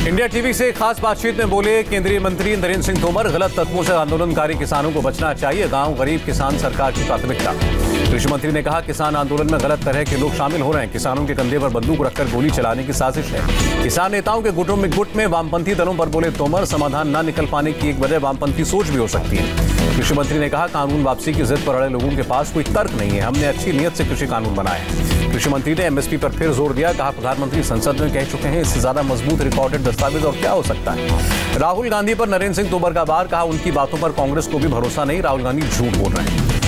India TV से खास बातचीत में बोले केंद्रीय मंत्री नरेंद्र सिंह तोमर, गलत तत्वों से आंदोलनकारी किसानों को बचना चाहिए। गांव गरीब किसान सरकार की प्राथमिकता। कृषि मंत्री ने कहा, किसान आंदोलन में गलत तरह के लोग शामिल हो रहे हैं। किसानों के कंधे पर बंदूक रखकर गोली चलाने की साजिश है। किसान नेताओं के गुट में वामपंथी दलों पर बोले तोमर, समाधान न निकल पाने की एक वजह वामपंथी सोच भी हो सकती है। कृषि मंत्री ने कहा, कानून वापसी की जिद पर अड़े लोगों के पास कोई तर्क नहीं है। हमने अच्छी नीयत से कृषि कानून बनाए हैं। कृषि मंत्री ने एमएसपी पर फिर जोर दिया। कहा, प्रधानमंत्री संसद में कह चुके हैं, इससे ज्यादा मजबूत रिकॉर्डेड दस्तावेज और क्या हो सकता है। राहुल गांधी पर नरेंद्र सिंह तोमर का वार। कहा, उनकी बातों पर कांग्रेस को भी भरोसा नहीं। राहुल गांधी झूठ बोल रहे हैं।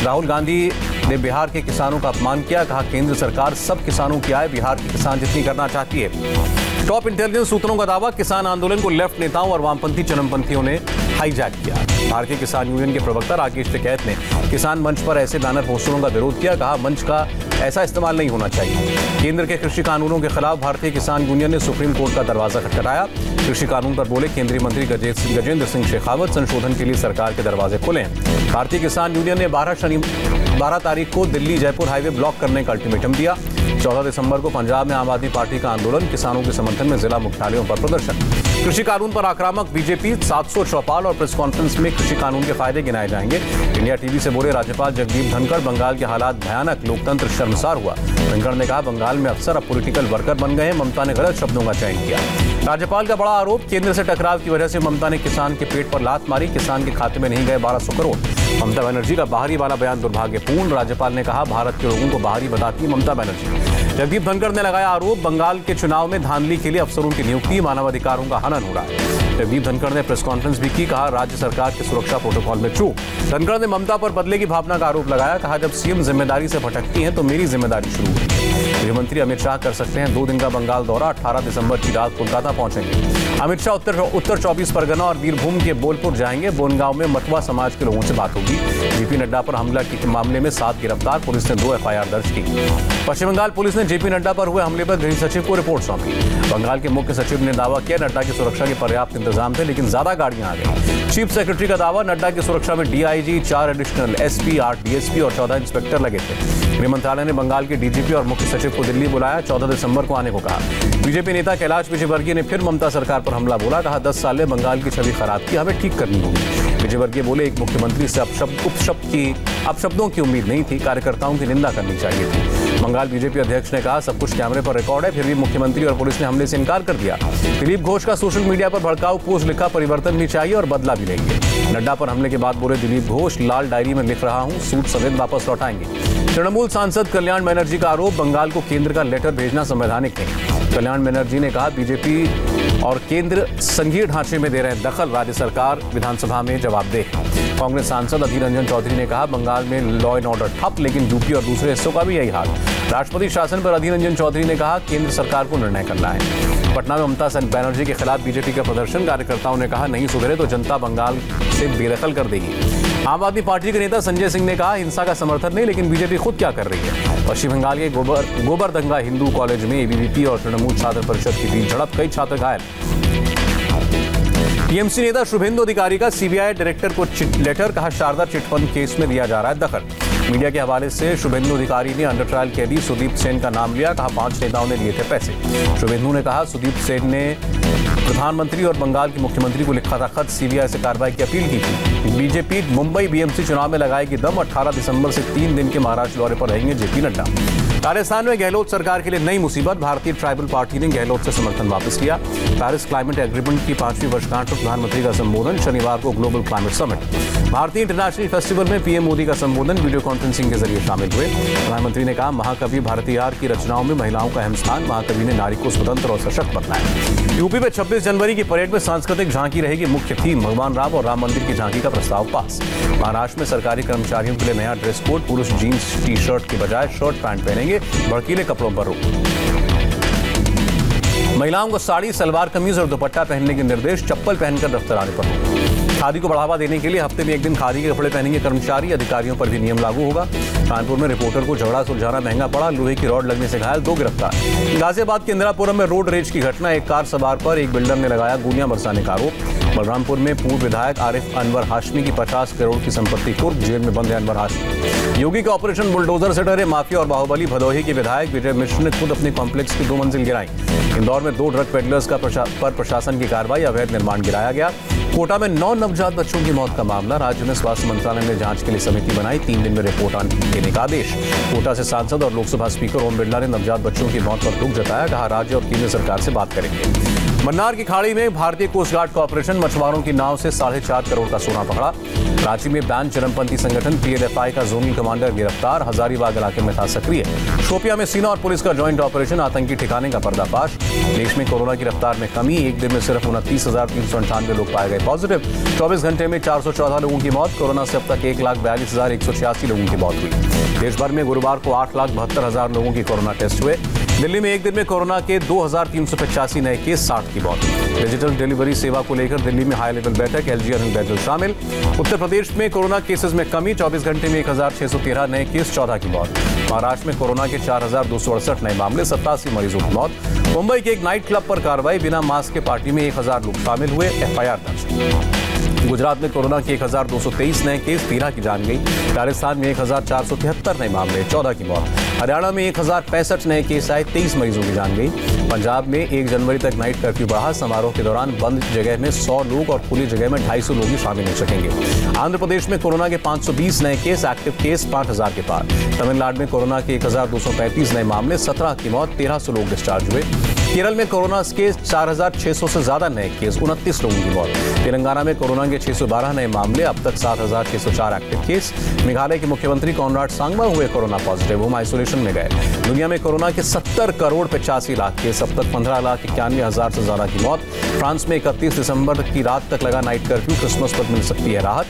राहुल गांधी ने बिहार के किसानों का अपमान किया। कहा, केंद्र सरकार सब किसानों की आय बिहार के किसान जितनी करना चाहती है। टॉप इंटेलिजेंस सूत्रों का दावा, किसान आंदोलन को लेफ्ट नेताओं और वामपंथी चरमपंथियों ने हाईजैक किया। भारतीय किसान यूनियन के प्रवक्ता राकेश टिकैत ने किसान मंच पर ऐसे बैनर पोस्टरों का विरोध किया। कहा, मंच का ऐसा इस्तेमाल नहीं होना चाहिए। केंद्र के कृषि कानूनों के खिलाफ भारतीय किसान यूनियन ने सुप्रीम कोर्ट का दरवाजा खटखटाया। कृषि कानून पर बोले केंद्रीय मंत्री गजेंद्र सिंह शेखावत, संशोधन के लिए सरकार के दरवाजे खुले हैं। भारतीय किसान यूनियन ने 12 तारीख को दिल्ली जयपुर हाईवे ब्लॉक करने का अल्टीमेटम दिया। 14 दिसंबर को पंजाब में आम आदमी पार्टी का आंदोलन, किसानों के समर्थन में जिला मुख्यालयों पर प्रदर्शन। कृषि कानून पर आक्रामक बीजेपी, 700 चौपाल और प्रेस कॉन्फ्रेंस में कृषि कानून के फायदे गिनाए जाएंगे। इंडिया टीवी से बोले राज्यपाल जगदीप धनखड़, बंगाल के हालात भयानक, लोकतंत्र शर्मसार हुआ। धनखड़ ने कहा, बंगाल में अफसर अब पॉलिटिकल वर्कर बन गए हैं। ममता ने गलत शब्दों का चयन किया। राज्यपाल का बड़ा आरोप, केंद्र से टकराव की वजह से ममता ने किसान के पेट पर लात मारी। किसान के खाते में नहीं गए 1200 करोड़। ममता बनर्जी का बाहरी वाला बयान दुर्भाग्यपूर्ण। राज्यपाल ने कहा, भारत के लोगों को बाहरी बताती ममता बनर्जी। जगदीप धनखड़ ने लगाया आरोप, बंगाल के चुनाव में धांधली के लिए अफसरों की नियुक्ति, मानवाधिकारों का हनन हो रहा है। जगदीप धनखड़ ने प्रेस कॉन्फ्रेंस भी की। कहा, राज्य सरकार के सुरक्षा प्रोटोकॉल में चूक। धनखड़ ने ममता पर बदले की भावना का आरोप लगाया। कहा, जब सीएम जिम्मेदारी से भटकती हैं तो मेरी जिम्मेदारी शुरू हुई है। गृहमंत्री अमित शाह कर सकते हैं 2 दिन का बंगाल दौरा। 18 दिसंबर की रात कोलकाता पहुंचेंगे। अमित शाह उत्तर 24 परगना और बीरभूम के बोलपुर जाएंगे। बोनगांव में मटुआ समाज के लोगों से बात होगी। जेपी नड्डा पर हमला के मामले में 7 गिरफ्तार, पुलिस ने 2 एफआईआर दर्ज की। पश्चिम बंगाल पुलिस ने जेपी नड्डा पर हुए हमले पर गृह सचिव को रिपोर्ट सौंपी। बंगाल के मुख्य सचिव ने दावा किया, नड्डा की सुरक्षा के पर्याप्त इंतजाम थे, लेकिन ज्यादा गाड़ियां आ गई। चीफ सेक्रेटरी का दावा, नड्डा की सुरक्षा में डीआईजी, 4 एडिशनल एसपी, 8 डीएसपी और 14 इंस्पेक्टर लगे थे। गृह मंत्रालय ने बंगाल के डीजीपी और मुख्य सचिव को दिल्ली बुलाया। 14 दिसंबर को आने को कहा। बीजेपी नेता कैलाश विजयवर्गीय ने फिर ममता सरकार पर हमला बोला। कहा, 10 साल में बंगाल की छवि खराब की, हमें ठीक करनी होगी। विजयवर्गीय बोले, एक मुख्यमंत्री से अपशब्दों की उम्मीद नहीं थी, कार्यकर्ताओं की निंदा करनी चाहिए थी। बंगाल बीजेपी अध्यक्ष ने कहा, सब कुछ कैमरे पर रिकॉर्ड है, फिर भी मुख्यमंत्री और पुलिस ने हमले से इनकार कर दिया। दिलीप घोष का सोशल मीडिया पर भड़काऊ पोस्ट लिखा, परिवर्तन भी चाहिए और बदला भी लेंगे। नड्डा पर हमले के बाद बोले दिलीप घोष, लाल डायरी में लिख रहा हूं, सूट समेत वापस लौटाएंगे। तृणमूल सांसद कल्याण बनर्जी का आरोप, बंगाल को केंद्र का लेटर भेजना संवैधानिक नहीं। कल्याण बनर्जी ने कहा, बीजेपी और केंद्र संघीय ढांचे में दे रहे दखल, राज्य सरकार विधानसभा में जवाबदेह। कांग्रेस सांसद अधीर रंजन चौधरी ने कहा, बंगाल में लॉ एंड ऑर्डर ठप, लेकिन यूपी और दूसरे हिस्सों का भी यही हाल। राष्ट्रपति शासन पर अधीर रंजन चौधरी ने कहा, केंद्र सरकार को निर्णय करना है। पटना में ममता बनर्जी के खिलाफ बीजेपी का प्रदर्शन, कार्यकर्ताओं ने कहा, नहीं सुधरे तो जनता बंगाल से बेदखल कर देगी। आम आदमी पार्टी के नेता संजय सिंह ने कहा, हिंसा का समर्थन नहीं, लेकिन बीजेपी खुद क्या कर रही है। पश्चिम बंगाल के गोबरदंगा हिंदू कॉलेज में एबीवीपी और तृणमूल छात्र परिषद के बीच झड़प, कई छात्र घायल। टीएमसी नेता शुभेंदु अधिकारी का सीबीआई डायरेक्टर को लेटर, कहा, शारदा चिटफंड केस में दिया जा रहा है दखल। मीडिया के हवाले से शुभेंदु अधिकारी ने अंडर ट्रायल कैदी सुदीप सेन का नाम लिया। कहा, 5 नेताओं ने लिए थे पैसे। शुभेंदु ने कहा, सुदीप सेन ने प्रधानमंत्री और बंगाल के मुख्यमंत्री को लिखा था खत, सीबीआई से कार्रवाई की अपील की थी। बीजेपी मुंबई बीएमसी चुनाव में लगाएगी दम। 18 दिसंबर से 3 दिन के महाराष्ट्र दौरे पर रहेंगे जेपी नड्डा। राजस्थान में गहलोत सरकार के लिए नई मुसीबत, भारतीय ट्राइबल पार्टी ने गहलोत से समर्थन वापस लिया। पेरिस क्लाइमेट एग्रीमेंट की 5वीं वर्षगांठ पर प्रधानमंत्री का संबोधन, शनिवार को ग्लोबल क्लाइमेट समिट। भारतीय इंटरनेशनल फेस्टिवल में पीएम मोदी का संबोधन, वीडियो कॉन्फ्रेंसिंग के जरिए शामिल हुए। प्रधानमंत्री ने कहा, महाकवि भारतीयार की रचनाओं में महिलाओं का अहम स्थान, महाकवि ने नारी को स्वतंत्र और सशक्त बताया। यूपी में 26 जनवरी की परेड में सांस्कृतिक झांकी रहेगी मुख्य थीम, भगवान राम और राम मंदिर की झांकी का प्रस्ताव पास। महाराष्ट्र में सरकारी कर्मचारियों के लिए नया ड्रेस कोड, पुरुष जीन्स टी शर्ट के बजाय शर्ट पैंट पहनेंगे, भड़कीले कपड़ों पर रोक। महिलाओं को साड़ी, सलवार कमीज और दुपट्टा पहनने के निर्देश, चप्पल पहनकर दफ्तर आने पर। खादी को बढ़ावा देने के लिए हफ्ते में 1 दिन खादी के कपड़े पहनेंगे कर्मचारी, अधिकारियों पर भी नियम लागू होगा। कानपुर में रिपोर्टर को झगड़ा सुलझाना महंगा पड़ा, लोहे की रॉड लगने से घायल, 2 गिरफ्तार। गाजियाबाद के इंदिरापुरम में रोड रेज की घटना, एक कार सवार पर एक बिल्डर ने लगाया गोलियां बरसाने का आरोप। बलरामपुर में पूर्व विधायक आरिफ अनवर हाशमी की 50 करोड़ की संपत्ति कुर्क, जेल में बंद है अनवर हाशमी। योगी के ऑपरेशन बुलडोजर से डरे माफिया और बाहुबली भदोही के विधायक विजय मिश्र ने खुद अपने कॉम्प्लेक्स की 2 मंजिल गिराई। इंदौर में 2 ड्रग पेडलर्स पर प्रशासन की कार्रवाई, अवैध निर्माण गिराया गया। कोटा में 9 नवजात बच्चों की मौत का मामला, राज्य में स्वास्थ्य मंत्रालय ने जांच के लिए समिति बनाई, 3 दिन में रिपोर्ट देने का आदेश। कोटा से सांसद और लोकसभा स्पीकर ओम बिरला ने नवजात बच्चों की मौत पर दुख जताया, कहा राज्य और केंद्र सरकार से बात करेंगे। मन्नार की खाड़ी में भारतीय कोस्ट गार्ड का ऑपरेशन, मछुआरों की नाव से 4.5 करोड़ का सोना पकड़ा। रांची में बैन चरमपंथी संगठन पीएलएफआई का जोनल कमांडर गिरफ्तार, हजारीबाग इलाके में था सक्रिय। शोपियां में सेना और पुलिस का ज्वाइंट ऑपरेशन, आतंकी ठिकाने का पर्दाफाश। देश में कोरोना की रफ्तार में कमी, एक दिन में सिर्फ 29,398 लोग पाए गए पॉजिटिव। 24 घंटे में 414 लोगों की मौत, कोरोना से अब तक 1,42,186 लोगों की मौत हुई। देश भर में गुरुवार को 8,72,000 लोगों की कोरोना टेस्ट हुए। दिल्ली में एक दिन में कोरोना के 2,385 नए केस, 60 की मौत। डिजिटल डिलीवरी सेवा को लेकर दिल्ली में हाई लेवल बैठक, एलजी अनिल बैजल शामिल। उत्तर प्रदेश में कोरोना केसेस में कमी, 24 घंटे में 1,613 नए केस, 14 की मौत। महाराष्ट्र में कोरोना के 4,268 नए मामले, 87 मरीजों की मौत। मुंबई के एक नाइट क्लब पर कार्रवाई, बिना मास्क के पार्टी में 1,000 लोग शामिल हुए, एफआईआर दर्ज। गुजरात में कोरोना के 1,223 नए केस, 13 की जान गई। राजस्थान में 1,473 नए मामले, 14 की मौत। हरियाणा में 1,065 नए केस आए, 23 मरीजों की जान गई। पंजाब में 1 जनवरी तक नाइट कर्फ्यू बढ़ा, समारोह के दौरान बंद जगह में 100 लोग और खुली जगह में 250 लोग ही शामिल हो सकेंगे। आंध्र प्रदेश में कोरोना के 520 नए केस, एक्टिव केस 5,000 के पार। तमिलनाडु में कोरोना के 1,235 नए मामले, 17 की मौत, 1,300 लोग डिस्चार्ज हुए। केरल में कोरोना के 4,600 से ज्यादा नए केस, 29 लोगों की मौत। तेलंगाना में कोरोना के 612 नए मामले, अब तक 7,604 एक्टिव केस। मेघालय के मुख्यमंत्री कॉनराड सांगमा हुए कोरोना पॉजिटिव, होम आइसोलेशन में गए। दुनिया में कोरोना के 70 करोड़ 85 लाख केस, अब तक 15,91,000 से ज्यादा की मौत। फ्रांस में 31 दिसंबर की रात तक लगा नाइट कर्फ्यू, क्रिसमस पर मिल सकती है राहत।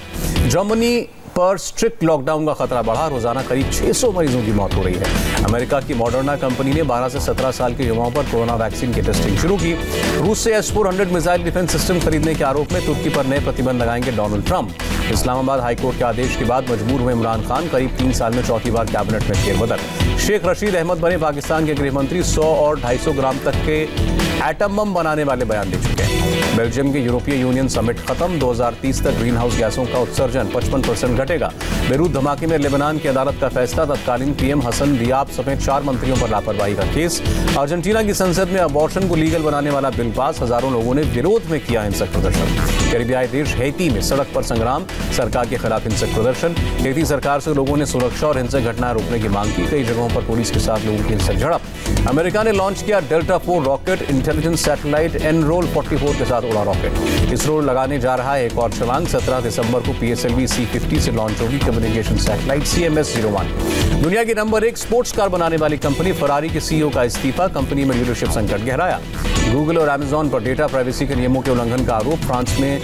जर्मनी पर स्ट्रिक्ट लॉकडाउन का खतरा बढ़ा, रोजाना करीब 600 मरीजों की मौत हो रही है। अमेरिका की मॉडर्ना कंपनी ने 12 से 17 साल के युवाओं पर कोरोना वैक्सीन की टेस्टिंग शुरू की। रूस से S-400 मिसाइल डिफेंस सिस्टम खरीदने के आरोप में तुर्की पर नए प्रतिबंध लगाएंगे डोनाल्ड ट्रंप। इस्लामाबाद हाईकोर्ट के आदेश के बाद मजबूर हुए इमरान खान, करीब 3 साल में चौथी बार कैबिनेट में फेरबदल। शेख रशीद अहमद बने पाकिस्तान के गृहमंत्री, 100 और 250 ग्राम तक के एटम बम बनाने वाले बयान दे चुके हैं। बेल्जियम के यूरोपीय यूनियन समिट खत्म, 2030 तक ग्रीन हाउस गैसों का उत्सर्जन 55% घटेगा। बेरूत धमाके में लेबनान की अदालत का फैसला, तत्कालीन पीएम हसन दियाब समेत 4 मंत्रियों पर लापरवाही का केस। अर्जेंटीना की संसद में अबॉर्शन को लीगल बनाने वाला बिल पास, हजारों लोगों ने विरोध में किया हिंसक प्रदर्शन। कैरिबियाई देश हैती में सड़क पर संग्राम, सरकार के खिलाफ हिंसक प्रदर्शन। हैती सरकार से लोगों ने सुरक्षा और हिंसक घटनाएं रोकने की मांग की, कई जगहों पर पुलिस के साथ लोगों की हिंसक झड़प। अमेरिका ने लॉन्च किया delta 4 rocket, intelligence satellite enrol 44 के साथ उड़ा रॉकेट। इसरो लगाने जा रहा है एक और छलांग, 17 दिसंबर को PSLV C-50 से लॉन्च होगी कम्युनिकेशन सैटेलाइट CMS-01। दुनिया की नंबर 1 स्पोर्ट्स कार बनाने वाली कंपनी फरारी के CEO का इस्तीफा, कंपनी में लीडरशिप संकट गहराया। गूगल और अमेजॉन पर डेटा प्राइवेसी के नियमों के उल्लंघन का आरोप, फ्रांस में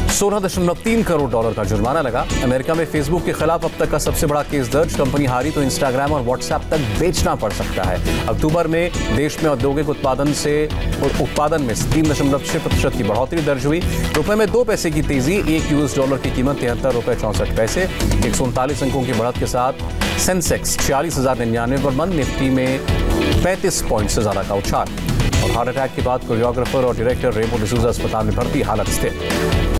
$16.3 करोड़ का जुर्माना लगा। अमेरिका में फेसबुक के खिलाफ अब तक का सबसे बड़ा केस दर्ज, कंपनी हारी तो इंस्टाग्राम और व्हाट्सएप तक बेचना पड़ सकता है। अक्टूबर में देश में औद्योगिक उत्पादन में 3.6% की बढ़ोतरी दर्ज हुई। रुपए में 2 पैसे की तेजी, $1 की कीमत $73.64। 139 अंकों की बढ़त के साथ सेंसेक्स 46,099 पर बंद, निफ्टी में 35 पॉइंट से ज्यादा का उछाल। और हार्ट अटैक के बाद कोरियोग्राफर और डायरेक्टर रेमो डिसूजा अस्पताल में भर्ती, हालत स्थिर।